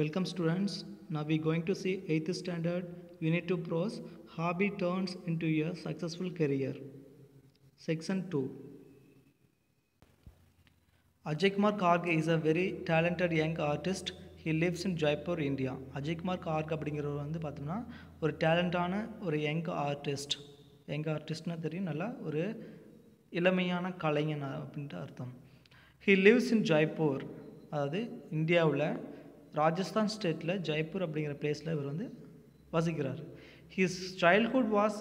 Welcome students. Now we are going to see 8th standard Unit 2 Prose Hobby Turns into a Successful Career. Section 2. Ajay Kumar Karg is a very talented young artist. He lives in Jaipur, India. Ajay Kumar Karg அப்படிங்கிறவர் வந்து பார்த்தோம்னா ஒரு டேலண்டான ஒரு young ஆர்டிஸ்ட்னா தெரியும், நல்லா ஒரு இளமையான கலைஞன் அப்படின்ட்டு அர்த்தம். ஹி லிவ்ஸ் இன் ஜெய்ப்பூர், அதாவது இந்தியாவில் ராஜஸ்தான் ஸ்டேட்டில் ஜெய்ப்பூர் அப்படிங்கிற பிளேஸில் இவர் வந்து வசிக்கிறார். His childhood was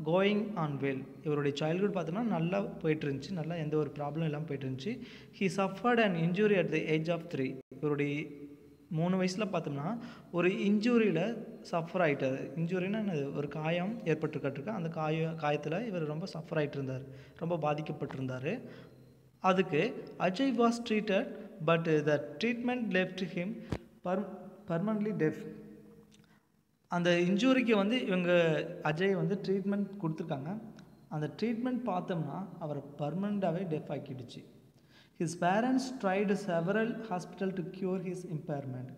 going on well. இவருடைய சைல்ட்ஹுட் பார்த்தோம்னா நல்லா போயிட்டு இருந்துச்சு, நல்லா எந்த ஒரு ப்ராப்ளம் இல்லாமல் போயிட்டு இருந்துச்சு. He suffered and injury at the age of 3. இவருடைய 3 வயசில் பார்த்தோம்னா ஒரு இன்ஜூரியில் சஃபர் ஆகிட்டார். இன்ஜூரின்னா ஒரு காயம் ஏற்பட்டுருக்கட்டுருக்கு. அந்த காயத்தில் இவர் ரொம்ப சஃபர் ஆகிட்டு இருந்தார், ரொம்ப பாதிக்கப்பட்டிருந்தார். அதுக்கு Ajay was treated, but the treatment left him permanently deaf. அந்த இன்ஜூரிக்கு வந்து இவங்க அஜய் வந்து ட்ரீட்மெண்ட் கொடுத்துருக்காங்க. அந்த ட்ரீட்மெண்ட் பார்த்தோம்னா அவரை பர்மனண்ட்டாகவே டெஃப் ஆக்கிடுச்சு. His parents tried several hospital to cure his impairment.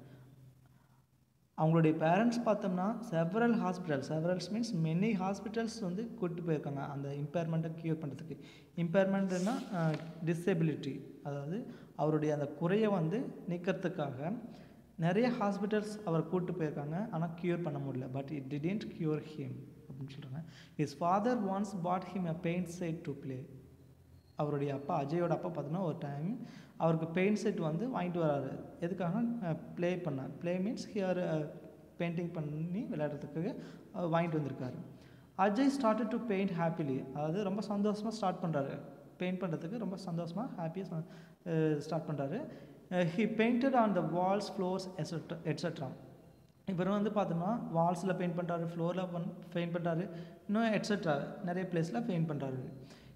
அவங்களுடைய பேரண்ட்ஸ் பார்த்தோம்னா செவரல்ஸ் மீன்ஸ் மெனி ஹாஸ்பிட்டல்ஸ் வந்து கூப்பிட்டு போயிருக்காங்க அந்த இம்பேர்மெண்ட்டை க்யூர் பண்ணுறதுக்கு. இம்பேர்மெண்ட்னா டிசபிலிட்டி, அதாவது அவருடைய அந்த குறையை வந்து நீக்கிறதுக்காக நிறைய ஹாஸ்பிட்டல்ஸ் அவர் கூப்பிட்டு போயிருக்காங்க, ஆனால் க்யூர் பண்ண முடியல. But it didn't cure him அப்படின்னு சொல்கிறாங்க. His father once bought him a paint set to play. அவருடைய அப்பா, அஜயோட அப்பா பார்த்தோன்னா ஒரு டைம் அவருக்கு பெயிண்ட் செட் வந்து வாங்கிட்டு வராரு. எதுக்காக? ப்ளே மீன்ஸ் ஹியர் பெயிண்டிங் பண்ணி விளையாடுறதுக்கு வாங்கிட்டு வந்திருக்காரு. Ajay started to paint happily, அதாவது ரொம்ப சந்தோஷமாக ஸ்டார்ட் பண்ணுறாரு. பெயிண்ட் பண்ணுறதுக்கு ரொம்ப சந்தோஷமாக ஹாப்பியாக ஸ்டார்ட் பண்ணுறாரு. He painted on the Waals, floors etcetera. இவர் வந்து பார்த்தோம்னா வால்ஸில் பெயிண்ட் பண்ணுறாரு, ஃப்ளோரில் பெயிண்ட் பண்ணுறாரு, இன்னும் எட்ஸெட்ரா நிறைய பிளேஸில் பெயிண்ட் பண்ணுறாரு.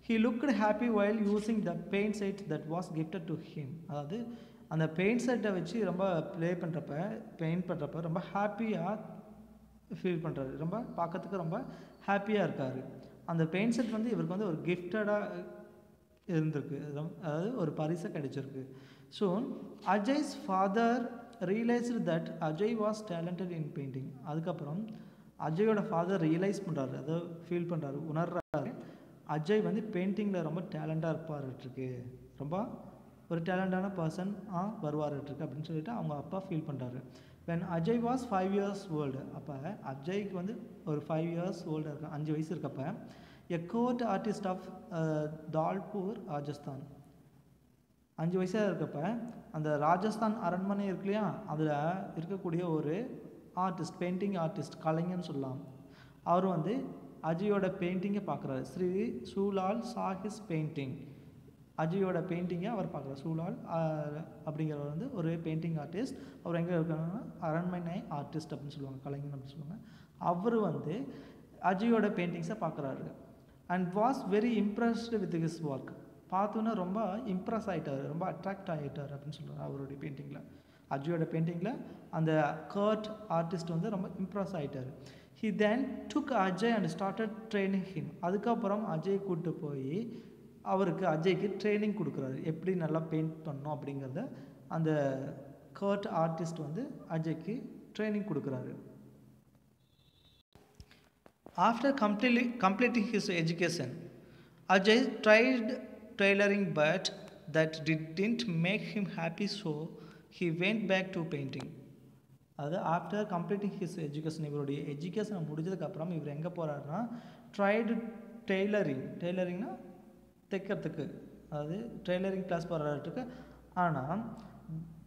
He looked happy while using the paint set that was gifted to him. அதாவது அந்த பெயிண்ட் செட்டை வச்சு ரொம்ப பெயிண்ட் பண்ணுறப்ப ரொம்ப ஹாப்பியாக ஃபீல் பண்ணுறாரு, ரொம்ப பார்க்கறதுக்கு ரொம்ப ஹாப்பியாக இருக்கார். அந்த பெயிண்ட் செட் வந்து இவருக்கு வந்து ஒரு கிஃப்டடாக இருந்திருக்கு, அதாவது ஒரு பரிசை கிடைச்சிருக்கு. So Ajay's father realised that Ajay was talented in painting. அதுக்கப்புறம் அஜயோட ஃபாதர் ரியலைஸ் பண்ணுறாரு, அதை ஃபீல் பண்ணுறாரு, உணர்றாரு. அஜய் வந்து பெயிண்டிங்கில் ரொம்ப டேலண்டாக இருப்பார்ட்டுருக்கு, ரொம்ப ஒரு டேலண்டான பர்சன் வருவார்ட்டுருக்கு அப்படின்னு சொல்லிட்டு அவங்க அப்பா ஃபீல் பண்ணுறாரு. When Ajay was 5 years old, அப்போ அஜய்க்கு வந்து ஒரு 5 years old 5 வயசு இருக்கப்ப a court artist of Talpur, Rajasthan. 5 வயசாக இருக்கப்ப அந்த ராஜஸ்தான் அரண்மனை இருக்கு இல்லையா, அதில் இருக்கக்கூடிய ஒரு ஆர்டிஸ்ட், பெயிண்டிங் ஆர்டிஸ்ட், கலைஞன்னு சொல்லலாம். அவர் வந்து அஜயோட பெயிண்டிங்கை பார்க்குறாரு. ஸ்ரீ சூலால் சாஹிஸ் பெயிண்டிங், அஜயோட பெயிண்டிங்கை அவர் பார்க்குறாரு. சூலால் அப்படிங்கிறவர் வந்து ஒரு பெயிண்டிங் ஆர்டிஸ்ட். அவர் எங்கே இருக்காங்கன்னா அரண்மனை ஆர்டிஸ்ட் அப்படின்னு சொல்லுவாங்க, கலைஞன் அப்படின்னு சொல்லுவாங்க. அவர் வந்து அஜயோட பெயிண்டிங்ஸை பார்க்குறாரு. And was very impressed with his work. பார்த்தோன்னா ரொம்ப இம்ப்ரெஸ் ஆகிட்டார், ரொம்ப அட்ராக்ட் ஆகிட்டார் அப்படின்னு சொல்கிறார் அவருடைய பெயிண்டிங்கில். அஜயோட பெயிண்டிங்கில் அந்த கர்ட் ஆர்டிஸ்ட் வந்து ரொம்ப இம்ப்ரெஸ் ஆகிட்டார். He then took Ajay and started training him. அதுக்கப்புறம் அஜய் கூப்பிட்டு போய் அஜய்க்கு ட்ரைனிங் கொடுக்குறாரு, எப்படி நல்லா பெயிண்ட் பண்ணணும் அப்படிங்கிறத அந்த கர்ட் ஆர்டிஸ்ட் வந்து அஜய்க்கு ட்ரைனிங் கொடுக்குறாரு. After completing his education, Ajay tried tailoring, but that didn't make him happy, so he went back to painting. அது ஆஃப்டர் கம்ப்ளீட்டிங் ஹிஸ் எஜுகேஷன், இவருடைய எஜுகேஷனை முடிஞ்சதுக்கப்புறம் இவர் எங்கே போகிறாருன்னா ட்ரைடு டெய்லரிங்னா தைக்கிறதுக்கு, அதாவது டெய்லரிங் கிளாஸ் போகிறாருக்கு. ஆனால்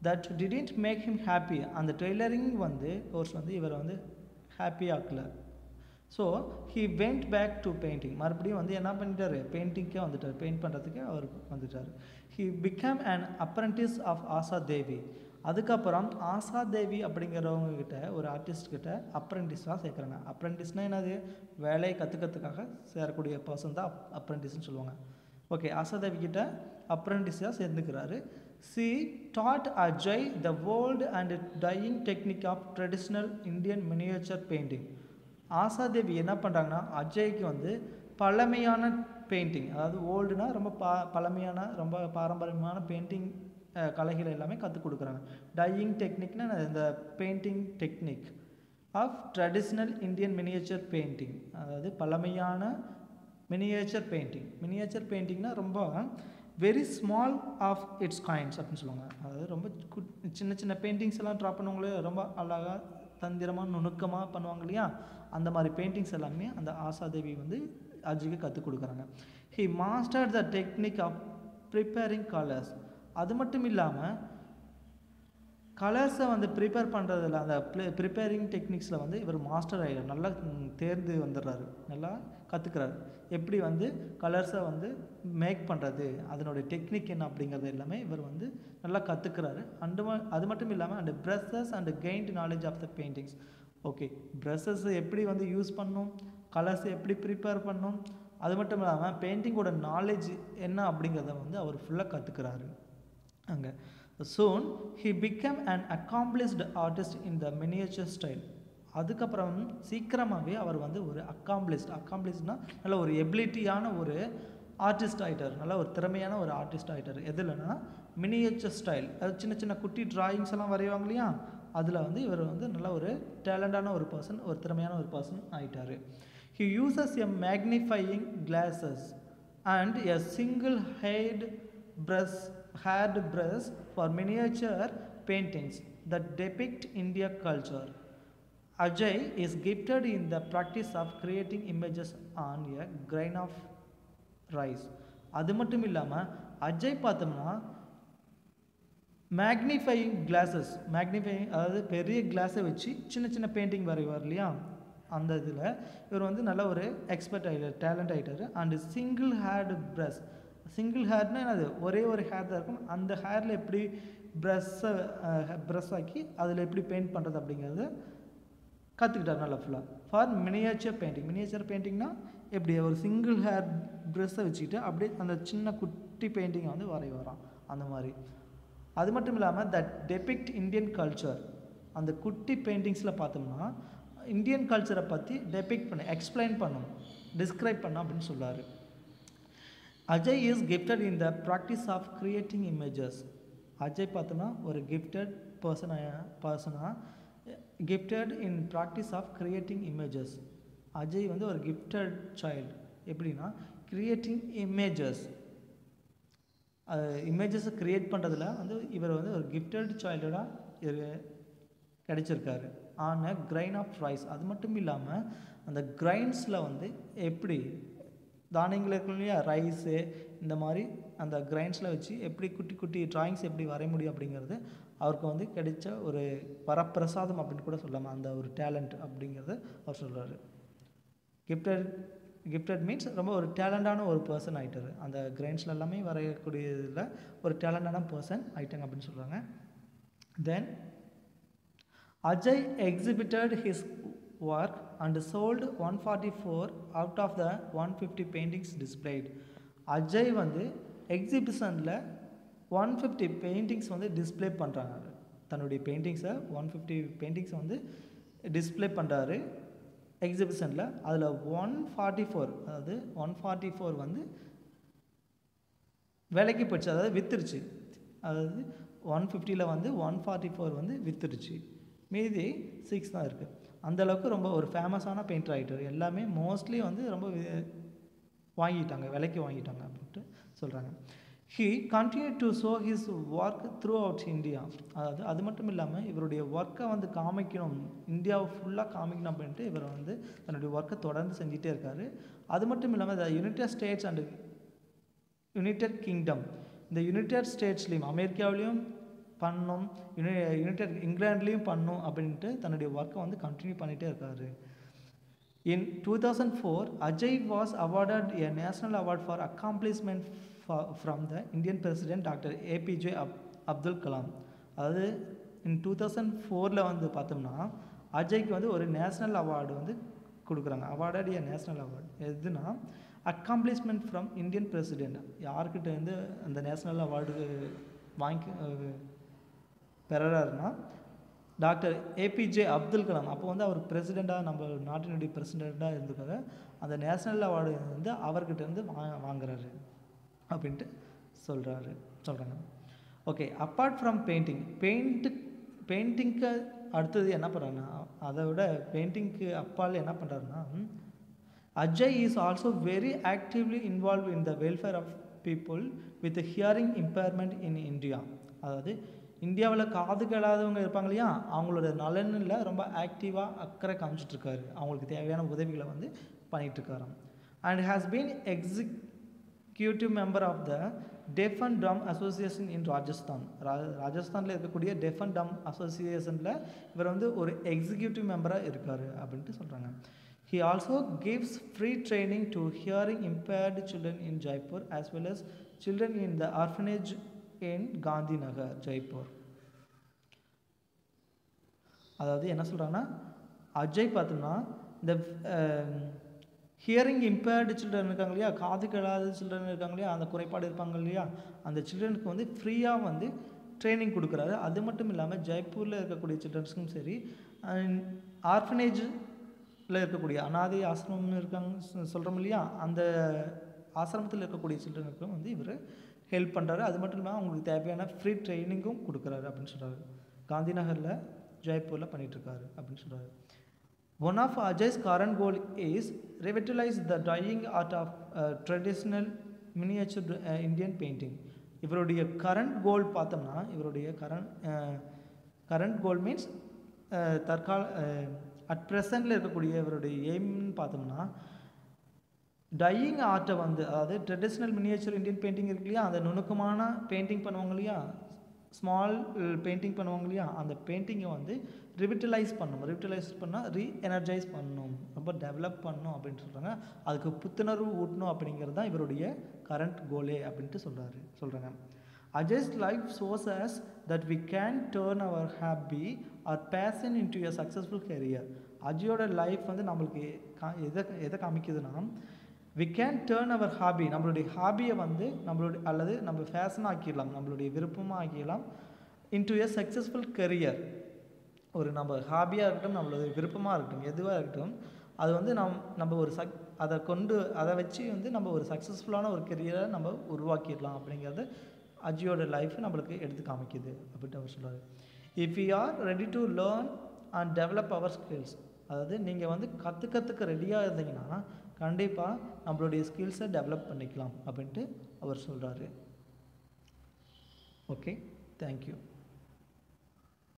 that didn't make him happy. அந்த டெய்லரிங் வந்து கோர்ஸ் வந்து இவரை வந்து ஹாப்பி ஆக்கலை. So he went back to painting. மறுபடியும் வந்து என்ன பண்ணிட்டார், பெயிண்டிங்கே வந்துட்டார், பெயிண்ட் பண்ணுறதுக்கு அவர் வந்துட்டார். He become an apprentice of Asha Devi. அதுக்கப்புறம் ஆஷா தேவி அப்படிங்கிறவங்கக்கிட்ட, ஒரு ஆர்டிஸ்ட்கிட்ட அப்ரண்டிஸாக சேர்க்குறாங்க. அப்ரண்டிஸ்னால் என்னது, வேலையை கற்றுக்கிறதுக்காக சேரக்கூடிய பர்சன் தான் அப்ரண்டிஸ்ன்னு சொல்லுவாங்க. ஓகே, ஆஷா தேவி கிட்ட அப்ரண்டிஸாக சேர்ந்துக்கிறாரு. She taught Ajay the old and dying technique of traditional Indian miniature painting. Ashadevi என்ன பண்ணுறாங்கன்னா அஜய்க்கு வந்து பழமையான பெயிண்டிங், அதாவது ஓல்டுனா ரொம்ப பழமையான ரொம்ப பாரம்பரியமான பெயிண்டிங் கலைகள் எல்லாமே கற்றுக் கொடுக்குறாங்க. டையிங் டெக்னிக்னா இந்த painting technique of traditional Indian miniature painting, அதாவது பழமையான மினியேச்சர் பெயிண்டிங். மினியேச்சர் பெயிண்டிங்னா ரொம்ப very small of its kinds அப்படின்னு சொல்லுவாங்க. அதாவது ரொம்ப சின்ன சின்ன பெயிண்டிங்ஸ் எல்லாம் ட்ரா பண்ணுவாங்களே, ரொம்ப அழகாக தந்திரமாக நுணுக்கமாக பண்ணுவாங்க இல்லையா, அந்த மாதிரி பெயிண்டிங்ஸ் எல்லாமே அந்த ஆஷாதேவி வந்து அஜய்க்கு கற்றுக் கொடுக்குறாங்க. He mastered the technique of preparing colours. அது மட்டும் இல்லாமல் கலர்ஸை வந்து ப்ரிப்பேர் பண்ணுறதில்ல, அந்த ப்ரிப்பேரிங் டெக்னிக்ஸில் வந்து இவர் மாஸ்டர் ஆகிடுறார், நல்லா தேர்ந்து வந்துடுறாரு, நல்லா கற்றுக்கிறாரு. எப்படி வந்து கலர்ஸை வந்து மேக் பண்ணுறது, அதனுடைய டெக்னிக் என்ன அப்படிங்கிறது எல்லாமே இவர் வந்து நல்லா கற்றுக்கிறாரு. அது மட்டும் இல்லாமல் and brushes and gained knowledge of the paintings. Okay, brushes எப்படி வந்து யூஸ் பண்ணணும், கலர்ஸ் எப்படி ப்ரிப்பேர் பண்ணணும், அது மட்டும் இல்லாமல் பெயிண்டிங்கோட நாலேஜ் என்ன அப்படிங்கிறத வந்து அவர் ஃபுல்லாக கற்றுக்கிறாரு அங்கே. Soon he became an accomplished artist in the miniature style. அதுக்கப்புறம் சீக்கிரமாகவே அவர் வந்து ஒரு அக்காம்ப்ளிஷ்ட்னா நல்ல ஒரு எபிலிட்டியான ஒரு ஆர்டிஸ்ட் ஆகிட்டார், நல்ல ஒரு திறமையான ஒரு ஆர்டிஸ்ட் ஆகிட்டார். எதுலன்னா மினியேச்சர் ஸ்டைல், அது சின்ன சின்ன குட்டி டிராயிங்ஸ் எல்லாம் வரைவாங்க இல்லையா, அதில் வந்து இவர் வந்து நல்ல ஒரு டேலண்டான ஒரு பர்சன், ஒரு திறமையான ஒரு பர்சன் ஆகிட்டார். He uses a magnifying glasses and a single haired brush for miniature paintings that depict India culture. Ajay is gifted in the practice of creating images on a grain of rice. அது மட்டும் இல்லாமல் அஜய் பார்த்தோம்னா magnifying classes, அதாவது பெரிய கிளாஸை வச்சு சின்ன சின்ன பெயிண்டிங் வரைவார் இல்லையா, அந்த இதில் இவர் வந்து நல்ல ஒரு எக்ஸ்பர்ட் ஆகிட்டார், டேலண்ட் ஆகிட்டார். அண்டு சிங்கிள் ஹேர்டு ஹேர்னா அது ஒரே ஒரு ஹேர் தான் இருக்கும், அந்த ஹேரில் எப்படி ப்ரஷ் ஆக்கி அதில் எப்படி பெயிண்ட் பண்ணுறது அப்படிங்கிறது கற்றுக்கிட்டார் நல்லா ஃபுல்லாக. ஃபார் மினியேச்சர் பெயிண்டிங்னா எப்படி ஒரு சிங்கிள் ஹேர் ப்ரஷ்ஷை வச்சுக்கிட்டு அப்படியே அந்த சின்ன குட்டி பெயிண்டிங்கை வந்து வரைவாராம் அந்த மாதிரி. அது மட்டும் இல்லாமல் தட் டெபிக்ட் இந்தியன் கல்ச்சர், அந்த குட்டி பெயிண்டிங்ஸில் பார்த்தோம்னா இந்தியன் கல்ச்சரை பற்றி எக்ஸ்பிளைன் பண்ணணும், டிஸ்கிரைப் பண்ணணும் அப்படின்னு சொல்கிறாரு. Ajay is gifted in the practice of creating images. Ajay பார்த்தோன்னா ஒரு கிஃப்டட் பர்சனாக gifted in practice of creating images. Ajay வந்து ஒரு கிஃப்டட் சைல்டு. எப்படின்னா கிரியேட்டிங் இமேஜஸை க்ரியேட் பண்ணுறதுல வந்து இவர் வந்து ஒரு கிஃப்டட் சைல்டாக கிடைச்சிருக்காரு. On a grain of rice. அது மட்டும் இல்லாமல் அந்த கிரைன்ஸில் வந்து எப்படி தானியங்கள் இருக்கும் இல்லையா, ரைஸு, இந்த மாதிரி அந்த கிரைன்ஸில் வச்சு எப்படி குட்டி குட்டி ட்ராயிங்ஸ் எப்படி வரைய முடியும் அப்படிங்கிறது அவருக்கு வந்து கிடைச்ச ஒரு வரப்பிரசாதம் அப்படின்னு கூட சொல்லலாம். அந்த ஒரு டேலண்ட் அப்படிங்கிறத அவர் சொல்கிறாரு. கிஃப்டட் மீன்ஸ் ரொம்ப ஒரு டேலண்டான ஒரு பர்சன் ஆகிட்டார், அந்த கிரைன்ஸில் எல்லாமே வரையக்கூடியதில் ஒரு டேலண்டான பர்சன் ஆகிட்டாங்க அப்படின்னு சொல்கிறாங்க. தென் Ajay exhibited his work and sold 144 out of the 150 paintings displayed. Ajay வந்து எக்ஸிபிஷனில் 150 பெயிண்டிங்ஸ் வந்து டிஸ்பிளே பண்ணுறாங்க. தன்னுடைய பெயிண்டிங்ஸை 150 பெயிண்டிங்ஸை வந்து டிஸ்பிளே பண்ணுறாரு எக்ஸிபிஷனில். அதில் 144 வந்து விலைக்கு போச்சு, அதாவது விற்றுருச்சு. அதாவது 150 வந்து 144 வந்து விற்றுருச்சு, மீதி 6 தான் இருக்குது. அந்தளவுக்கு ரொம்ப ஒரு ஃபேமஸான பெயிண்டர் ஆகிட்டார். எல்லாமே மோஸ்ட்லி வந்து ரொம்ப விலைக்கு வாங்கிட்டாங்க அப்படின்ட்டு சொல்கிறாங்க. He continue to show his work through out India. அதாவது அது மட்டும் இல்லாமல் இவருடைய ஒர்க்கை வந்து காமிக்கணும், இந்தியாவை ஃபுல்லாக காமிக்கணும் அப்படின்ட்டு இவர் வந்து தன்னுடைய ஒர்க்கை தொடர்ந்து செஞ்சுட்டே இருக்கார். அது மட்டும் இல்லாமல் த United states and United kingdom, இந்த யுனைடெட் ஸ்டேட்ஸ்லேயும் அமெரிக்காவிலையும் பண்ணணும், யுனைடெட் இங்கிலாண்ட்லேயும் பண்ணணும் அப்படின்ட்டு தன்னுடைய ஒர்க்கை வந்து கண்டினியூ பண்ணிகிட்டே இருக்கார். In 2004, Ajay was awarded a national award for accomplishment from the Indian President Dr. APJ Abdul Kalam. அதாவது in 2004 வந்து பார்த்தோம்னா அஜய்க்கு வந்து ஒரு நேஷ்னல் அவார்டு வந்து கொடுக்குறாங்க. Awarded a national award. எதுனா அக்காம்ப்ளிஷ்மெண்ட் ஃப்ரம் இந்தியன் பிரசிடெண்ட். யார்கிட்ட வந்து அந்த நேஷ்னல் அவார்டு பெறாருன்னா டாக்டர் ஏபிஜே அப்துல் கலாம். அப்போ வந்து அவர் பிரசிடெண்ட்டாக, நம்ம நாட்டினுடைய பிரசிடெண்ட்டாக இருந்திருக்காங்க. அந்த நேஷ்னல் அவார்டு வந்து அவர்கிட்ட இருந்து வாங்குறாரு அப்படின்ட்டு சொல்கிறாங்க. ஓகே, அப்பார்ட் ஃப்ரம் பெயிண்டிங்க்கு அடுத்தது என்ன பண்ணுறாங்கன்னா, அதை விட பெயிண்டிங்க்கு அப்பால் என்ன பண்ணுறாருன்னா, Ajay is also very actively involve in the welfare of people with hearing impairment in India. அதாவது இந்தியாவில் காது கேளாதவங்க இருப்பாங்க இல்லையா, அவங்களோட நலனில் ரொம்ப ஆக்டிவாக அக்கறை காமிச்சிட்ருக்காரு. அவங்களுக்கு தேவையான உதவிகளை வந்து பண்ணிகிட்ருக்காராம். And has been executive member of the deaf and dumb association in Rajasthan. ராஜஸ்தானில் இருக்கக்கூடிய டெஃப் அண்ட் டம் அசோசியேஷனில் இவர் வந்து ஒரு எக்ஸிக்யூட்டிவ் மெம்பராக இருக்கார் அப்படின்ட்டு சொல்கிறாங்க. He also gives free training to hearing impaired children in Jaipur as well as children in the orphanage in Gandhinagar, Jaipur. அதாவது என்ன சொல்கிறாங்கன்னா, அஜய் பார்த்தோம்னா இந்த ஹியரிங் இம்பேர்டு சில்ட்ரன் இருக்காங்க இல்லையா, காது கேளாத சில்ட்ரன் இருக்காங்க இல்லையா, அந்த குறைபாடு இருப்பாங்க இல்லையா, அந்த சில்ட்ரனுக்கு வந்து ஃப்ரீயாக வந்து ட்ரைனிங் கொடுக்குறாரு. அது மட்டும் இல்லாமல் ஜெய்ப்பூரில் இருக்கக்கூடிய சில்ட்ரன்ஸுக்கும் சரி, ஆர்ஃபனேஜில் இருக்கக்கூடிய அனாதை ஆசிரமம் இருக்காங்க சொல்கிறோம் இல்லையா, அந்த ஆசிரமத்தில் இருக்கக்கூடிய சில்ட்ரனுக்கும் வந்து இவர் ஹெல்ப் பண்ணுறாரு. அது மட்டும் இல்லாமல் அவங்களுக்கு தேவையான ஃப்ரீ ட்ரைனிங்கும் கொடுக்குறாரு அப்படின்னு சொல்கிறாரு. காந்திநகரில் ஜெய்ப்பூரில் பண்ணிகிட்ருக்காரு அப்படின்னு சொல்கிறாரு. One of Ajay's current goal is revitalize the dying art of traditional miniature Indian painting. இவருடைய கரண்ட் கோல் பார்த்தோம்னா, இவருடைய கரண்ட் கோல் மீன்ஸ் தற்கால அட் ப்ரெசண்டில் இருக்கக்கூடிய இவருடைய எய்ம்னு பார்த்தோம்னா, டையிங் ஆர்ட்டை வந்து, அதாவது ட்ரெடிஷ்னல் மினியேச்சர் இந்தியன் பெயிண்டிங் இருக்கு இல்லையா, அந்த நுணுக்கமான பெயிண்டிங் பண்ணுவாங்க இல்லையா, ஸ்மால் பெயிண்டிங் பண்ணுவாங்க இல்லையா, அந்த பெயிண்டிங்கை வந்து ரிவிட்டலைஸ் பண்ணணும். ரிவிட்டலைஸ் பண்ணால் ரீஎனர்ஜைஸ் பண்ணணும், ரொம்ப டெவலப் பண்ணணும் அப்படின்னு சொல்கிறாங்க. அதுக்கு புத்துணர்வு ஊட்டணும் அப்படிங்கிறது தான் இவருடைய கரண்ட் கோலே அப்படின்ட்டு சொல்கிறாங்க. Ajay's life shows us that we can turn our hobby or passion into a successful career. அஜயோட லைஃப் வந்து நம்மளுக்கு எதை காமிக்குதுன்னா, we can turn our hobby, நம்மளுடைய ஹாபியை வந்து நம்மளுடைய அல்லது நம்ம ஃபேஷன் ஆக்கிடலாம், நம்மளுடைய விருப்பமாக ஆக்கிடலாம், இன்டு எ சக்ஸஸ்ஃபுல் கெரியர். ஒரு நம்ம ஹாபியாக இருக்கட்டும், நம்மளுடைய விருப்பமாக இருக்கட்டும், எதுவாக இருக்கட்டும், அது வந்து நம்ம ஒரு அதை வச்சு வந்து நம்ம ஒரு சக்ஸஸ்ஃபுல்லான ஒரு கெரியரை நம்ம உருவாக்கிடலாம் அப்படிங்கிறது அஜயோட லைஃப் நம்மளுக்கு எடுத்து காமிக்குது அப்படின்ட்டு அவர் சொல்கிறார். If you are ready to learn and develop our skills, அதாவது நீங்கள் வந்து கற்றுக்கிறதுக்கு ரெடியாக இருந்தீங்கன்னா கண்டிப்பாக நம்மளுடைய ஸ்கில்ஸை டெவலப் பண்ணிக்கலாம் அப்படின்ட்டு அவர் சொல்கிறாரு. Okay, thank you.